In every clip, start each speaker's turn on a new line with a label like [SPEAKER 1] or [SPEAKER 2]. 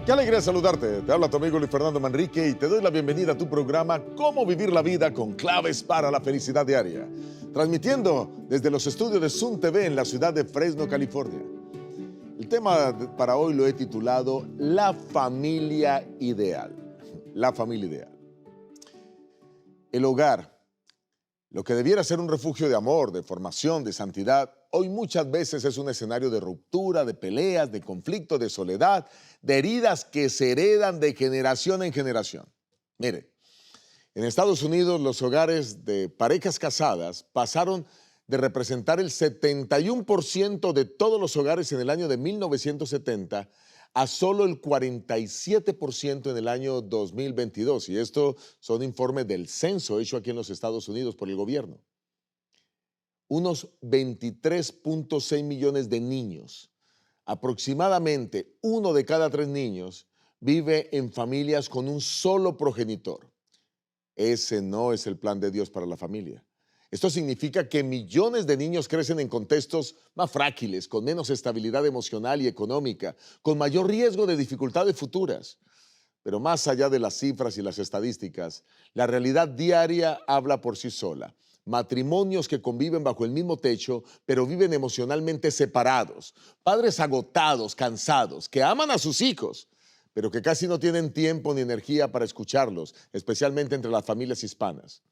[SPEAKER 1] Qué alegría saludarte. Te habla tu amigo Luis Fernando Manrique y te doy la bienvenida a tu programa Cómo vivir la vida con claves para la felicidad diaria. Transmitiendo desde los estudios de Zoom TV en la ciudad de Fresno, California. El tema para hoy lo he titulado La familia ideal. La familia ideal. El hogar, lo que debiera ser un refugio de amor, de formación, de santidad, hoy muchas veces es un escenario de ruptura, de peleas, de conflicto, de soledad, de heridas que se heredan de generación en generación. Mire, en Estados Unidos los hogares de parejas casadas pasaron de representar el 71% de todos los hogares en el año de 1970 a solo el 47% en el año 2022. Y esto son informes del censo hecho aquí en los Estados Unidos por el gobierno. Unos 23.6 millones de niños, aproximadamente 1 de cada 3 niños, vive en familias con un solo progenitor. Ese no es el plan de Dios para la familia. Esto significa que millones de niños crecen en contextos más frágiles, con menos estabilidad emocional y económica, con mayor riesgo de dificultades futuras. Pero más allá de las cifras y las estadísticas, la realidad diaria habla por sí sola. Matrimonios que conviven bajo el mismo techo, pero viven emocionalmente separados. Padres agotados, cansados, que aman a sus hijos, pero que casi no tienen tiempo ni energía para escucharlos, especialmente entre las familias hispanas.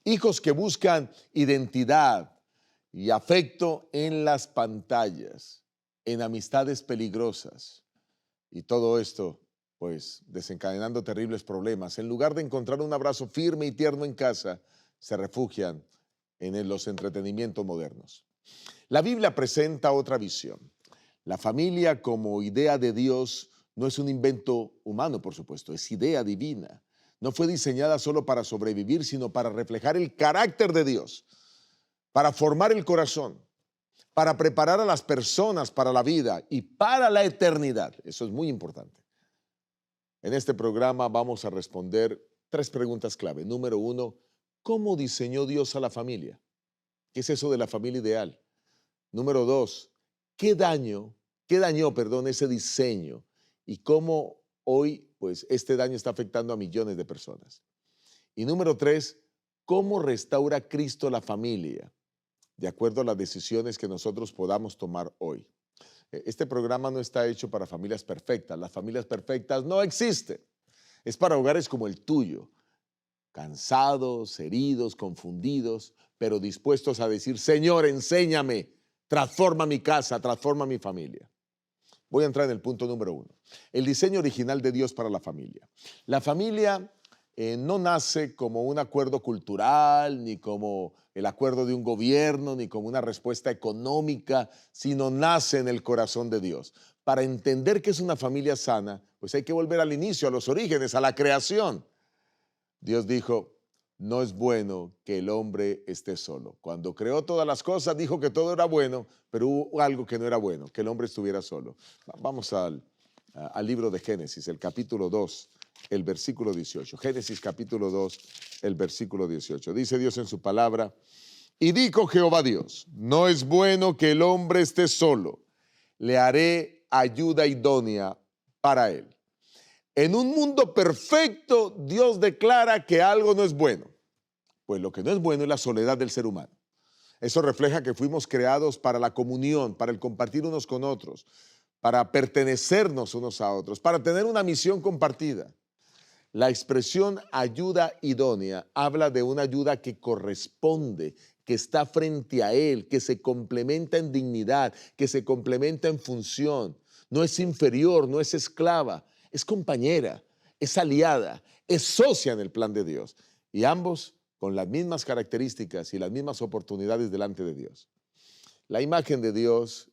[SPEAKER 1] Hijos que buscan identidad y afecto en las pantallas, en amistades peligrosas. Y todo esto, pues, desencadenando terribles problemas. En lugar de encontrar un abrazo firme y tierno en casa, se refugian en los entretenimientos modernos. La Biblia presenta otra visión. La familia como idea de Dios no es un invento humano, por supuesto, es idea divina. No fue diseñada solo para sobrevivir, sino para reflejar el carácter de Dios, para formar el corazón, para preparar a las personas para la vida y para la eternidad. Eso es muy importante. En este programa vamos a responder 3 preguntas clave. Número 1, ¿cómo diseñó Dios a la familia? ¿Qué es eso de la familia ideal? Número 2, ¿qué dañó ese diseño? Y cómo hoy, pues, este daño está afectando a millones de personas. Y número 3, ¿cómo restaura Cristo la familia? De acuerdo a las decisiones que nosotros podamos tomar hoy. Este programa no está hecho para familias perfectas. Las familias perfectas no existen. Es para hogares como el tuyo, cansados, heridos, confundidos, pero dispuestos a decir, Señor, enséñame, transforma mi casa, transforma mi familia. Voy a entrar en el punto número 1. El diseño original de Dios para la familia. La familia no nace como un acuerdo cultural, ni como el acuerdo de un gobierno, ni como una respuesta económica, sino nace en el corazón de Dios. Para entender que es una familia sana, pues hay que volver al inicio, a los orígenes, a la creación. Dios dijo, no es bueno que el hombre esté solo. Cuando creó todas las cosas, dijo que todo era bueno, pero hubo algo que no era bueno, que el hombre estuviera solo. Vamos al libro de Génesis, el capítulo 2, el versículo 18. Génesis capítulo 2, el versículo 18. Dice Dios en su palabra, y dijo Jehová Dios, no es bueno que el hombre esté solo, le haré ayuda idónea para él. En un mundo perfecto, Dios declara que algo no es bueno. Pues lo que no es bueno es la soledad del ser humano. Eso refleja que fuimos creados para la comunión, para el compartir unos con otros, para pertenecernos unos a otros, para tener una misión compartida. La expresión ayuda idónea habla de una ayuda que corresponde, que está frente a él, que se complementa en dignidad, que se complementa en función. No es inferior, no es esclava, es compañera, es aliada, es socia en el plan de Dios. Y ambos con las mismas características y las mismas oportunidades delante de Dios. La imagen de Dios,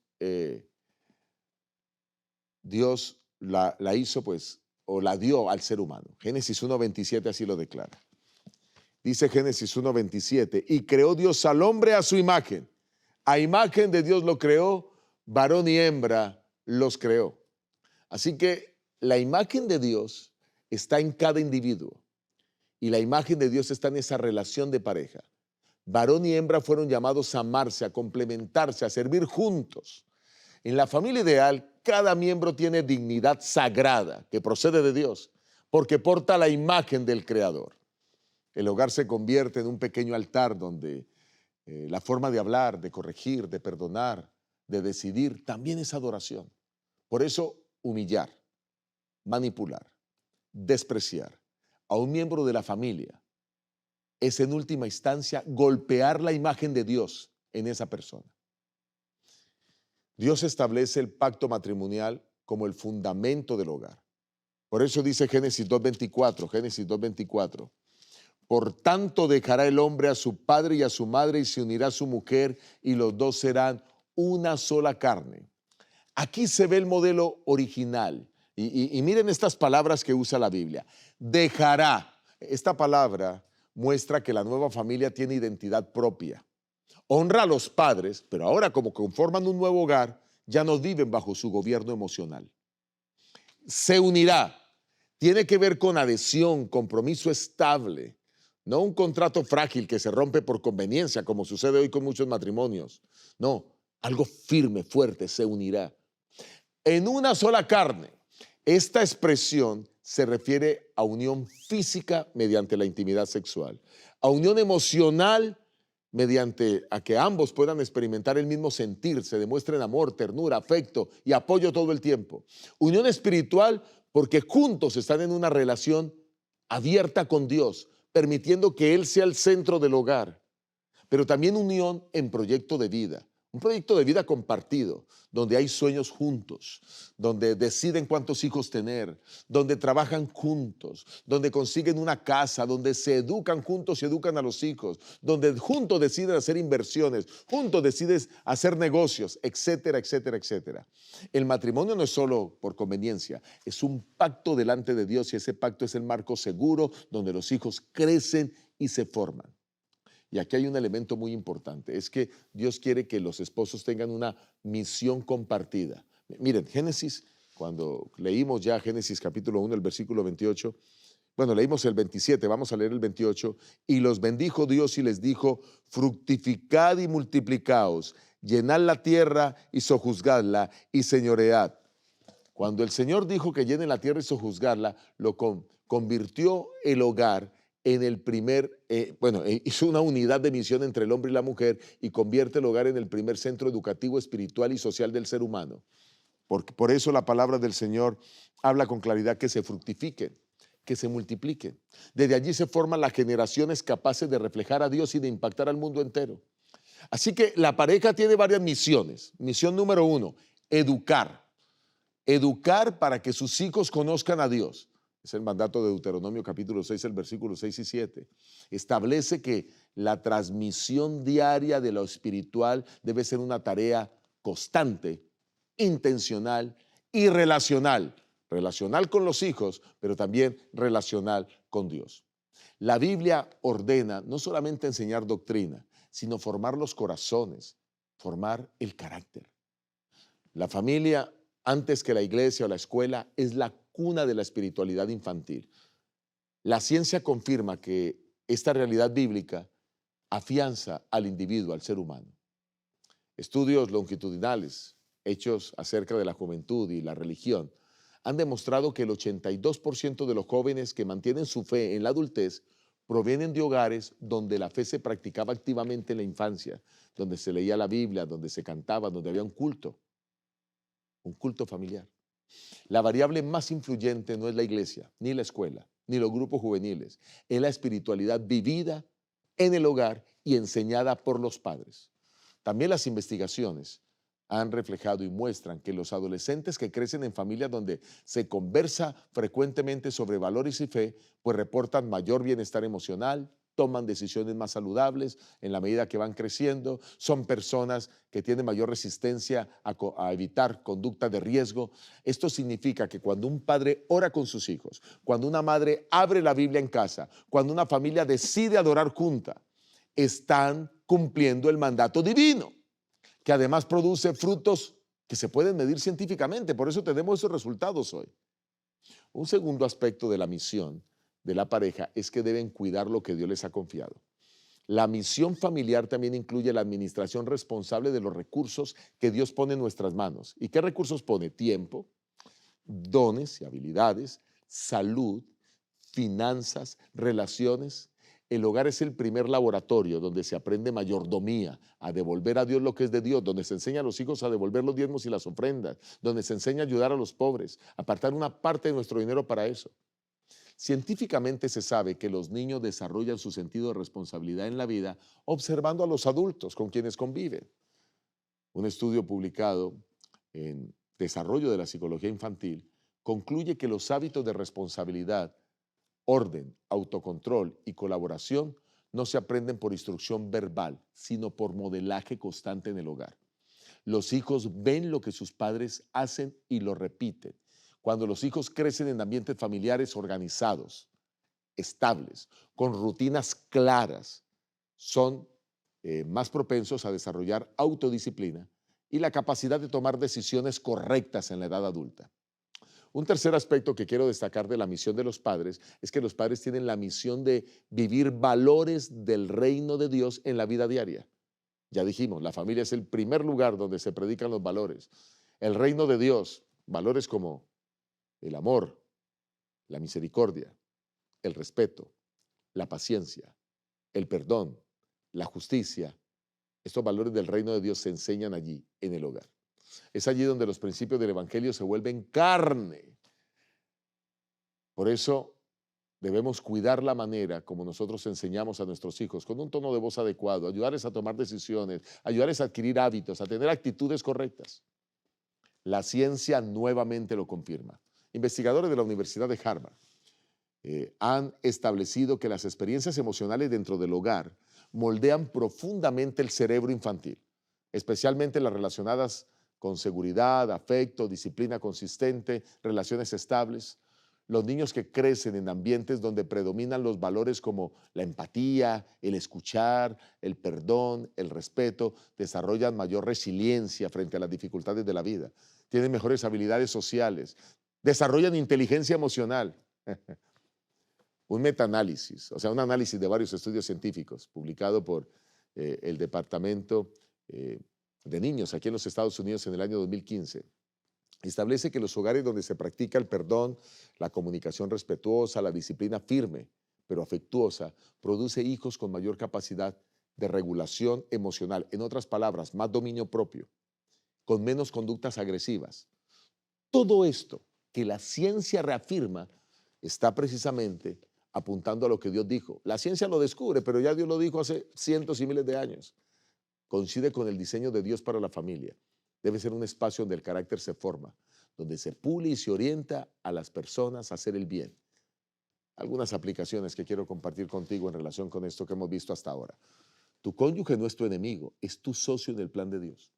[SPEAKER 1] Dios la hizo, pues, o la dio al ser humano. Génesis 1:27 así lo declara. Dice Génesis 1:27, y creó Dios al hombre a su imagen. A imagen de Dios lo creó, varón y hembra los creó. Así que la imagen de Dios está en cada individuo. Y la imagen de Dios está en esa relación de pareja. Varón y hembra fueron llamados a amarse, a complementarse, a servir juntos. En la familia ideal, cada miembro tiene dignidad sagrada que procede de Dios, porque porta la imagen del Creador. El hogar se convierte en un pequeño altar donde la forma de hablar, de corregir, de perdonar, de decidir, también es adoración. Por eso, humillar, manipular, despreciar a un miembro de la familia es en última instancia golpear la imagen de Dios en esa persona. Dios establece el pacto matrimonial como el fundamento del hogar. Por eso dice Génesis 2:24, por tanto dejará el hombre a su padre y a su madre y se unirá a su mujer y los dos serán una sola carne. Aquí se ve el modelo original y miren estas palabras que usa la Biblia. Dejará. Esta palabra muestra que la nueva familia tiene identidad propia. Honra a los padres, pero ahora como conforman un nuevo hogar, ya no viven bajo su gobierno emocional. Se unirá. Tiene que ver con adhesión, compromiso estable, no un contrato frágil que se rompe por conveniencia, como sucede hoy con muchos matrimonios. No, algo firme, fuerte, se unirá. En una sola carne. Esta expresión se refiere a unión física mediante la intimidad sexual, a unión emocional mediante a que ambos puedan experimentar el mismo sentir, se demuestren amor, ternura, afecto y apoyo todo el tiempo. Unión espiritual porque juntos están en una relación abierta con Dios, permitiendo que Él sea el centro del hogar, pero también unión en proyecto de vida. Un proyecto de vida compartido, donde hay sueños juntos, donde deciden cuántos hijos tener, donde trabajan juntos, donde consiguen una casa, donde se educan juntos y educan a los hijos, donde juntos deciden hacer inversiones, juntos deciden hacer negocios, etcétera, etcétera, etcétera. El matrimonio no es solo por conveniencia, es un pacto delante de Dios y ese pacto es el marco seguro donde los hijos crecen y se forman. Y aquí hay un elemento muy importante, es que Dios quiere que los esposos tengan una misión compartida. Miren, Génesis, cuando leímos ya Génesis capítulo 1, el versículo 28, bueno, leímos el 27, vamos a leer el 28, y los bendijo Dios y les dijo, fructificad y multiplicaos, llenad la tierra y sojuzgadla y señoread. Cuando el Señor dijo que llenen la tierra y sojuzgarla, lo convirtió el hogar en el primer, hizo una unidad de misión entre el hombre y la mujer y convierte el hogar en el primer centro educativo, espiritual y social del ser humano. Por eso la palabra del Señor habla con claridad que se fructifiquen, que se multipliquen. Desde allí se forman las generaciones capaces de reflejar a Dios y de impactar al mundo entero. Así que la pareja tiene varias misiones. Misión número 1, educar. Educar para que sus hijos conozcan a Dios. Es el mandato de Deuteronomio capítulo 6, el versículo 6 y 7. Establece que la transmisión diaria de lo espiritual debe ser una tarea constante, intencional y relacional. Relacional con los hijos, pero también relacional con Dios. La Biblia ordena no solamente enseñar doctrina, sino formar los corazones, formar el carácter. La familia, antes que la iglesia o la escuela, es la cuna de la espiritualidad infantil. La ciencia confirma que esta realidad bíblica afianza al individuo, al ser humano. Estudios longitudinales hechos acerca de la juventud y la religión han demostrado que el 82% de los jóvenes que mantienen su fe en la adultez provienen de hogares donde la fe se practicaba activamente en la infancia, donde se leía la Biblia, donde se cantaba, donde había un culto familiar. La variable más influyente no es la iglesia, ni la escuela, ni los grupos juveniles. Es la espiritualidad vivida en el hogar y enseñada por los padres. También las investigaciones han reflejado y muestran que los adolescentes que crecen en familias donde se conversa frecuentemente sobre valores y fe, pues reportan mayor bienestar emocional, toman decisiones más saludables en la medida que van creciendo, son personas que tienen mayor resistencia a evitar conductas de riesgo. Esto significa que cuando un padre ora con sus hijos, cuando una madre abre la Biblia en casa, cuando una familia decide adorar junta, están cumpliendo el mandato divino, que además produce frutos que se pueden medir científicamente. Por eso tenemos esos resultados hoy. Un segundo aspecto de la misión de la pareja es que deben cuidar lo que Dios les ha confiado. La misión familiar también incluye la administración responsable de los recursos que Dios pone en nuestras manos. ¿Y qué recursos pone? Tiempo, dones y habilidades, salud, finanzas, relaciones. El hogar es el primer laboratorio donde se aprende mayordomía, a devolver a Dios lo que es de Dios, donde se enseña a los hijos a devolver los diezmos y las ofrendas, donde se enseña a ayudar a los pobres, apartar una parte de nuestro dinero para eso. Científicamente se sabe que los niños desarrollan su sentido de responsabilidad en la vida observando a los adultos con quienes conviven. Un estudio publicado en Desarrollo de la Psicología Infantil concluye que los hábitos de responsabilidad, orden, autocontrol y colaboración no se aprenden por instrucción verbal, sino por modelaje constante en el hogar. Los hijos ven lo que sus padres hacen y lo repiten. Cuando los hijos crecen en ambientes familiares organizados, estables, con rutinas claras, son más propensos a desarrollar autodisciplina y la capacidad de tomar decisiones correctas en la edad adulta. Un tercer aspecto que quiero destacar de la misión de los padres es que los padres tienen la misión de vivir valores del reino de Dios en la vida diaria. Ya dijimos, la familia es el primer lugar donde se predican los valores. El reino de Dios, valores como el amor, la misericordia, el respeto, la paciencia, el perdón, la justicia. Estos valores del reino de Dios se enseñan allí, en el hogar. Es allí donde los principios del evangelio se vuelven carne. Por eso debemos cuidar la manera como nosotros enseñamos a nuestros hijos, con un tono de voz adecuado, ayudarles a tomar decisiones, ayudarles a adquirir hábitos, a tener actitudes correctas. La ciencia nuevamente lo confirma. Investigadores de la Universidad de Harvard han establecido que las experiencias emocionales dentro del hogar moldean profundamente el cerebro infantil, especialmente las relacionadas con seguridad, afecto, disciplina consistente, relaciones estables. Los niños que crecen en ambientes donde predominan los valores como la empatía, el escuchar, el perdón, el respeto, desarrollan mayor resiliencia frente a las dificultades de la vida, tienen mejores habilidades sociales, desarrollan inteligencia emocional. Un metaanálisis, o sea, un análisis de varios estudios científicos publicado por el Departamento de Niños aquí en los Estados Unidos en el año 2015, establece que los hogares donde se practica el perdón, la comunicación respetuosa, la disciplina firme, pero afectuosa, produce hijos con mayor capacidad de regulación emocional. En otras palabras, más dominio propio, con menos conductas agresivas. Todo esto que la ciencia reafirma está precisamente apuntando a lo que Dios dijo. La ciencia lo descubre, pero ya Dios lo dijo hace cientos y miles de años. Coincide con el diseño de Dios para la familia. Debe ser un espacio donde el carácter se forma, donde se pule y se orienta a las personas a hacer el bien. Algunas aplicaciones que quiero compartir contigo en relación con esto que hemos visto hasta ahora. Tu cónyuge no es tu enemigo, es tu socio en el plan de Dios.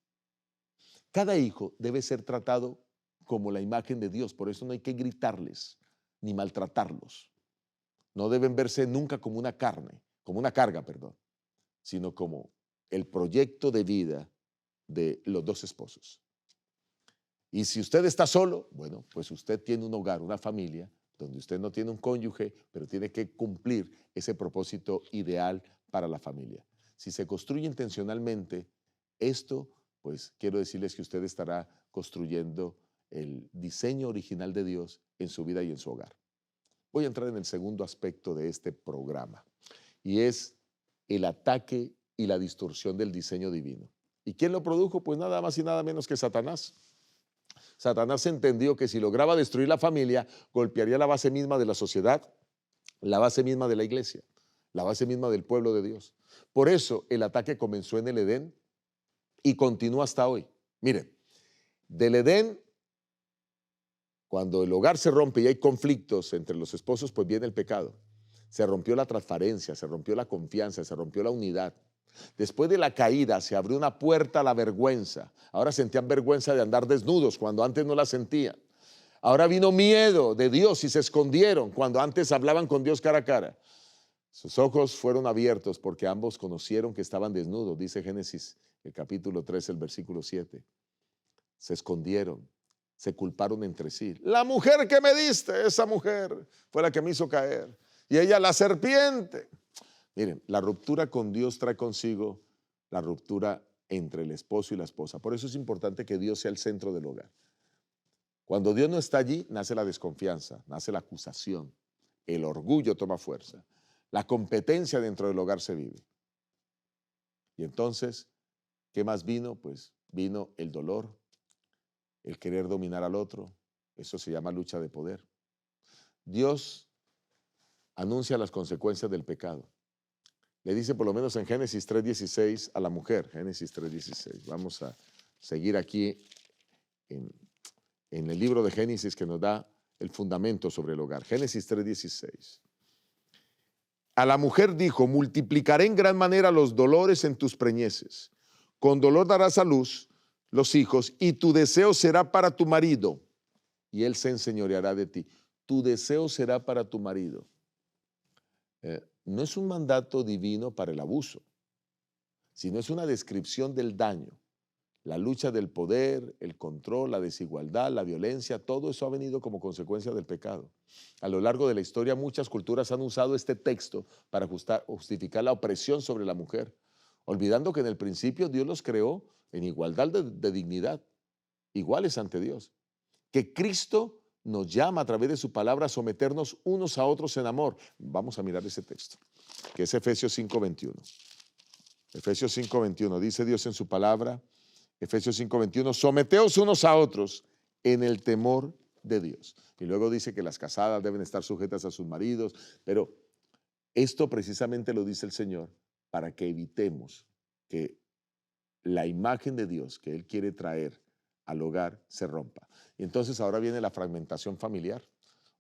[SPEAKER 1] Cada hijo debe ser tratado como la imagen de Dios, por eso no hay que gritarles ni maltratarlos. No deben verse nunca como una carga, sino como el proyecto de vida de los dos esposos. Y si usted está solo, bueno, pues usted tiene un hogar, una familia, donde usted no tiene un cónyuge, pero tiene que cumplir ese propósito ideal para la familia. Si se construye intencionalmente esto, pues quiero decirles que usted estará construyendo el diseño original de Dios en su vida y en su hogar. Voy a entrar en el segundo aspecto de este programa, y es el ataque y la distorsión del diseño divino. ¿Y quién lo produjo? Pues nada más y nada menos que Satanás. Satanás entendió que si lograba destruir la familia, golpearía la base misma de la sociedad, la base misma de la iglesia, la base misma del pueblo de Dios. Por eso el ataque comenzó en el Edén y continúa hasta hoy. Miren, del Edén, cuando el hogar se rompe y hay conflictos entre los esposos, pues viene el pecado. Se rompió la transparencia, se rompió la confianza, se rompió la unidad. Después de la caída se abrió una puerta a la vergüenza. Ahora sentían vergüenza de andar desnudos cuando antes no la sentían. Ahora vino miedo de Dios y se escondieron cuando antes hablaban con Dios cara a cara. Sus ojos fueron abiertos porque ambos conocieron que estaban desnudos, dice Génesis, el capítulo 3, el versículo 7. Se escondieron, se culparon entre sí. La mujer que me diste, esa mujer fue la que me hizo caer. Y ella, la serpiente. Miren, la ruptura con Dios trae consigo la ruptura entre el esposo y la esposa. Por eso es importante que Dios sea el centro del hogar. Cuando Dios no está allí, nace la desconfianza, nace la acusación, el orgullo toma fuerza, la competencia dentro del hogar se vive. Y entonces, ¿qué más vino? Pues vino el dolor, el querer dominar al otro. Eso se llama lucha de poder. Dios anuncia las consecuencias del pecado. Le dice por lo menos en Génesis 3:16 a la mujer, Génesis 3:16. Vamos a seguir aquí en el libro de Génesis que nos da el fundamento sobre el hogar. Génesis 3:16. A la mujer dijo, multiplicaré en gran manera los dolores en tus preñeces. Con dolor darás a luz los hijos y tu deseo será para tu marido y él se enseñoreará de ti. Tu deseo será para tu marido. No es un mandato divino para el abuso, sino es una descripción del daño. La lucha del poder, el control, la desigualdad, la violencia, todo eso ha venido como consecuencia del pecado. A lo largo de la historia, muchas culturas han usado este texto para justificar la opresión sobre la mujer, olvidando que en el principio Dios los creó en igualdad de dignidad, iguales ante Dios. Que Cristo nos llama a través de su palabra a someternos unos a otros en amor. Vamos a mirar ese texto, que es Efesios 5:21. Efesios 5:21, dice Dios en su palabra, Efesios 5:21, someteos unos a otros en el temor de Dios. Y luego dice que las casadas deben estar sujetas a sus maridos, pero esto precisamente lo dice el Señor para que evitemos que la imagen de Dios que Él quiere traer al hogar se rompa. Y entonces ahora viene la fragmentación familiar.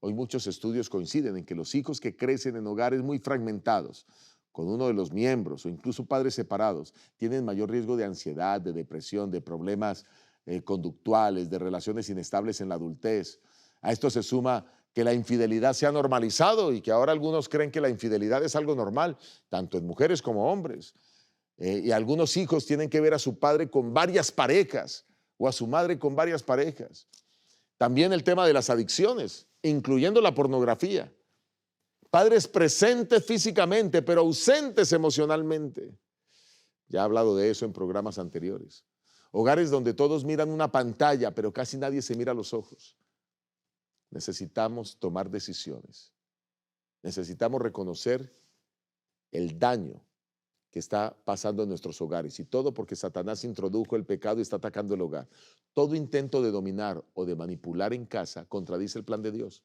[SPEAKER 1] Hoy muchos estudios coinciden en que los hijos que crecen en hogares muy fragmentados, con uno de los miembros o incluso padres separados, tienen mayor riesgo de ansiedad, de depresión, de problemas conductuales, de relaciones inestables en la adultez. A esto se suma que la infidelidad se ha normalizado y que ahora algunos creen que la infidelidad es algo normal, tanto en mujeres como hombres. Y algunos hijos tienen que ver a su padre con varias parejas o a su madre con varias parejas. También el tema de las adicciones, incluyendo la pornografía. Padres presentes físicamente, pero ausentes emocionalmente. Ya he hablado de eso en programas anteriores. Hogares donde todos miran una pantalla, pero casi nadie se mira a los ojos. Necesitamos tomar decisiones. Necesitamos reconocer el daño que está pasando en nuestros hogares, y todo porque Satanás introdujo el pecado y está atacando el hogar. Todo intento de dominar o de manipular en casa contradice el plan de Dios.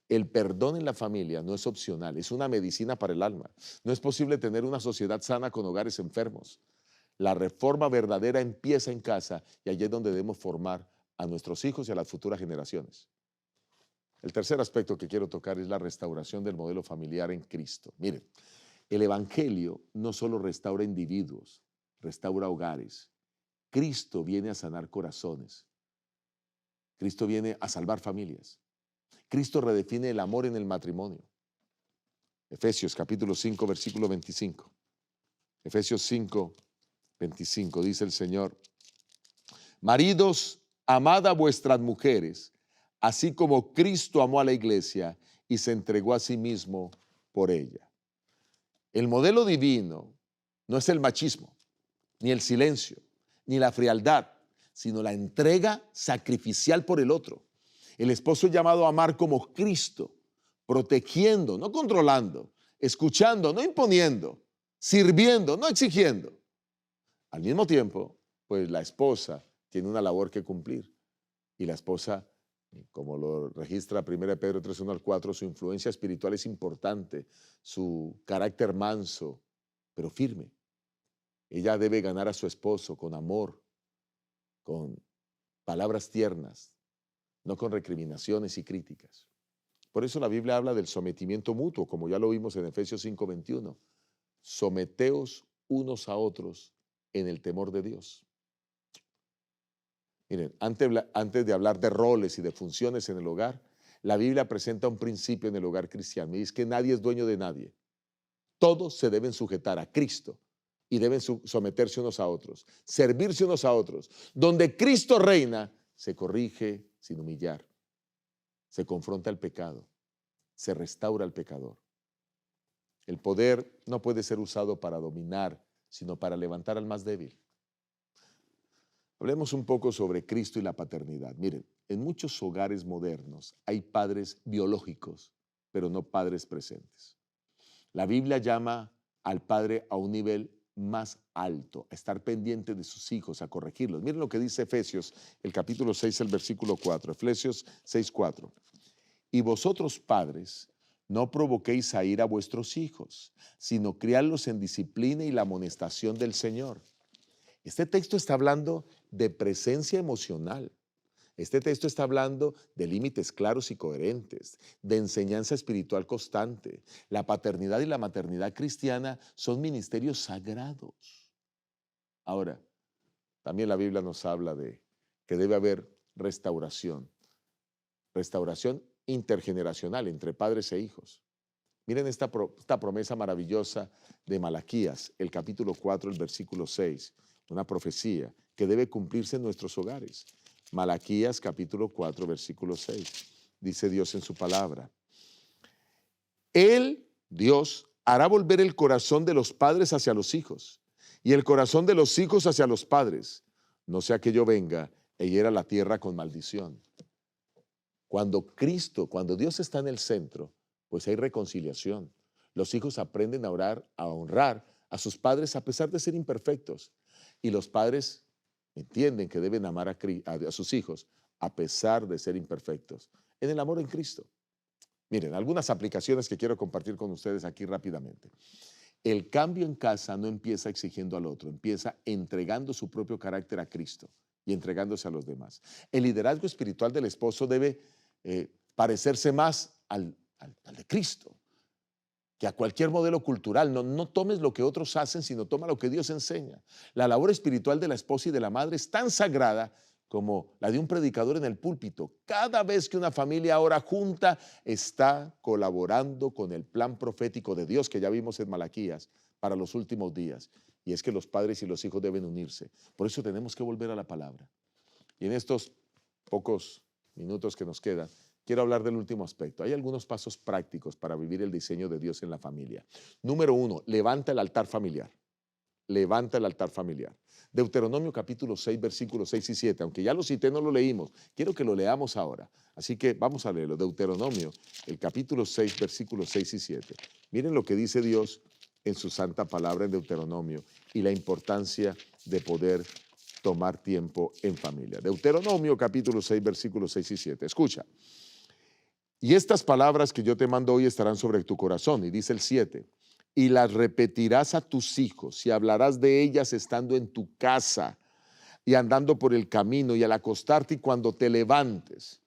[SPEAKER 1] El perdón en la familia no es opcional, es una medicina para el alma. No es posible tener una sociedad sana con hogares enfermos. La reforma verdadera empieza en casa y allí es donde debemos formar a nuestros hijos y a las futuras generaciones. El tercer aspecto que quiero tocar es la restauración del modelo familiar en Cristo. Miren, el Evangelio no solo restaura individuos, restaura hogares. Cristo viene a sanar corazones. Cristo viene a salvar familias. Cristo redefine el amor en el matrimonio. Efesios capítulo 5, versículo 25. Efesios 5, 25, dice el Señor: maridos, amad a vuestras mujeres, así como Cristo amó a la iglesia y se entregó a sí mismo por ella. El modelo divino no es el machismo, ni el silencio, ni la frialdad, sino la entrega sacrificial por el otro. El esposo es llamado a amar como Cristo, protegiendo, no controlando, escuchando, no imponiendo, sirviendo, no exigiendo. Al mismo tiempo, pues la esposa tiene una labor que cumplir, y la esposa, como lo registra 1 Pedro 3, 1 al 4, su influencia espiritual es importante, su carácter manso, pero firme. Ella debe ganar a su esposo con amor, con palabras tiernas, no con recriminaciones y críticas. Por eso la Biblia habla del sometimiento mutuo, como ya lo vimos en Efesios 5:21. Someteos unos a otros en el temor de Dios. Miren, antes de hablar de roles y de funciones en el hogar, la Biblia presenta un principio en el hogar cristiano, y es que nadie es dueño de nadie. Todos se deben sujetar a Cristo y deben someterse unos a otros, servirse unos a otros. Donde Cristo reina, se corrige sin humillar, se confronta el pecado, se restaura al pecador. El poder no puede ser usado para dominar, sino para levantar al más débil. Hablemos un poco sobre Cristo y la paternidad. Miren, en muchos hogares modernos hay padres biológicos, pero no padres presentes. La Biblia llama al padre a un nivel más alto, a estar pendiente de sus hijos, a corregirlos. Miren lo que dice Efesios, el capítulo 6, el versículo 4. Efesios 6, 4. Y vosotros, padres, no provoquéis a ira a vuestros hijos, sino criadlos en disciplina y la amonestación del Señor. Este texto está hablando de presencia emocional. Este texto está hablando de límites claros y coherentes, de enseñanza espiritual constante. La paternidad y la maternidad cristiana son ministerios sagrados. Ahora, también la Biblia nos habla de que debe haber restauración intergeneracional entre padres e hijos. Miren esta promesa maravillosa de Malaquías, el capítulo 4, el versículo 6, una profecía que debe cumplirse en nuestros hogares. Malaquías capítulo 4, versículo 6. Dice Dios en su palabra: Él, Dios, hará volver el corazón de los padres hacia los hijos y el corazón de los hijos hacia los padres, no sea que yo venga e hiera la tierra con maldición. Cuando Dios está en el centro, pues hay reconciliación. Los hijos aprenden a orar, a honrar a sus padres a pesar de ser imperfectos. Y los padres entienden que deben amar a sus hijos a pesar de ser imperfectos, en el amor en Cristo. Miren, algunas aplicaciones que quiero compartir con ustedes aquí rápidamente. El cambio en casa no empieza exigiendo al otro, empieza entregando su propio carácter a Cristo y entregándose a los demás. El liderazgo espiritual del esposo debe parecerse más al de Cristo que a cualquier modelo cultural. No tomes lo que otros hacen, sino toma lo que Dios enseña. La labor espiritual de la esposa y de la madre es tan sagrada como la de un predicador en el púlpito. Cada vez que una familia ora junta, está colaborando con el plan profético de Dios que ya vimos en Malaquías para los últimos días. Y es que los padres y los hijos deben unirse. Por eso tenemos que volver a la palabra. Y en estos pocos minutos que nos quedan, quiero hablar del último aspecto. Hay algunos pasos prácticos para vivir el diseño de Dios en la familia. Número 1, levanta el altar familiar. Levanta el altar familiar. Deuteronomio capítulo 6, versículos 6 y 7. Aunque ya lo cité, no lo leímos. Quiero que lo leamos ahora. Así que vamos a leerlo. Deuteronomio, el capítulo 6, versículos 6 y 7. Miren lo que dice Dios en su santa palabra en Deuteronomio y la importancia de poder tomar tiempo en familia. Deuteronomio capítulo 6, versículos 6 y 7. Escucha. Y estas palabras que yo te mando hoy estarán sobre tu corazón. Y dice el 7. Y las repetirás a tus hijos y hablarás de ellas estando en tu casa y andando por el camino y al acostarte y cuando te levantes.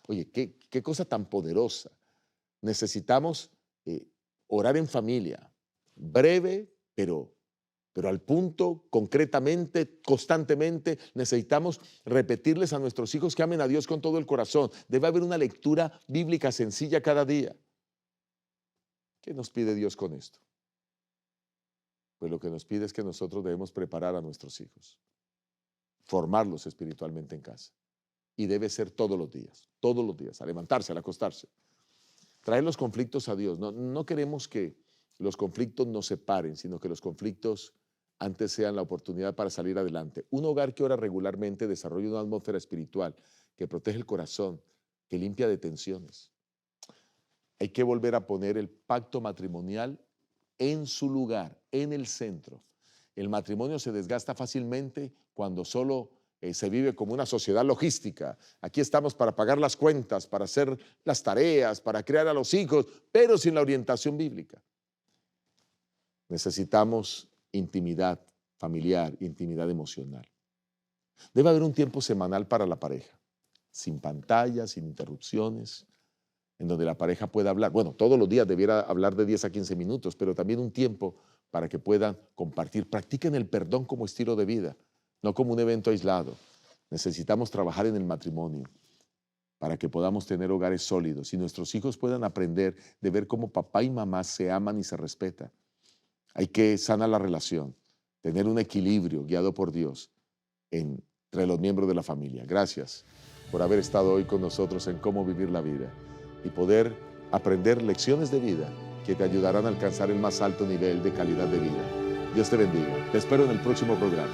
[SPEAKER 1] Oye, qué cosa tan poderosa. Necesitamos orar en familia, breve, pero al punto, concretamente, constantemente. Necesitamos repetirles a nuestros hijos que amen a Dios con todo el corazón. Debe haber una lectura bíblica sencilla cada día. ¿Qué nos pide Dios con esto? Pues lo que nos pide es que nosotros debemos preparar a nuestros hijos, formarlos espiritualmente en casa. Y debe ser todos los días, a levantarse, al acostarse. Traer los conflictos a Dios. No queremos que los conflictos nos separen, sino que los conflictos antes sean la oportunidad para salir adelante. Un hogar que ora regularmente desarrolla una atmósfera espiritual que protege el corazón, que limpia de tensiones. Hay que volver a poner el pacto matrimonial en su lugar, en el centro. El matrimonio se desgasta fácilmente cuando solo se vive como una sociedad logística. Aquí estamos para pagar las cuentas, para hacer las tareas, para criar a los hijos, pero sin la orientación bíblica. Necesitamos intimidad familiar, intimidad emocional. Debe haber un tiempo semanal para la pareja, sin pantallas, sin interrupciones, en donde la pareja pueda hablar. Bueno, todos los días debiera hablar de 10 a 15 minutos, pero también un tiempo para que puedan compartir. Practiquen el perdón como estilo de vida, no como un evento aislado. Necesitamos trabajar en el matrimonio para que podamos tener hogares sólidos y nuestros hijos puedan aprender de ver cómo papá y mamá se aman y se respetan. Hay que sanar la relación, tener un equilibrio guiado por Dios entre los miembros de la familia. Gracias por haber estado hoy con nosotros en Cómo Vivir la Vida y poder aprender lecciones de vida que te ayudarán a alcanzar el más alto nivel de calidad de vida. Dios te bendiga. Te espero en el próximo programa.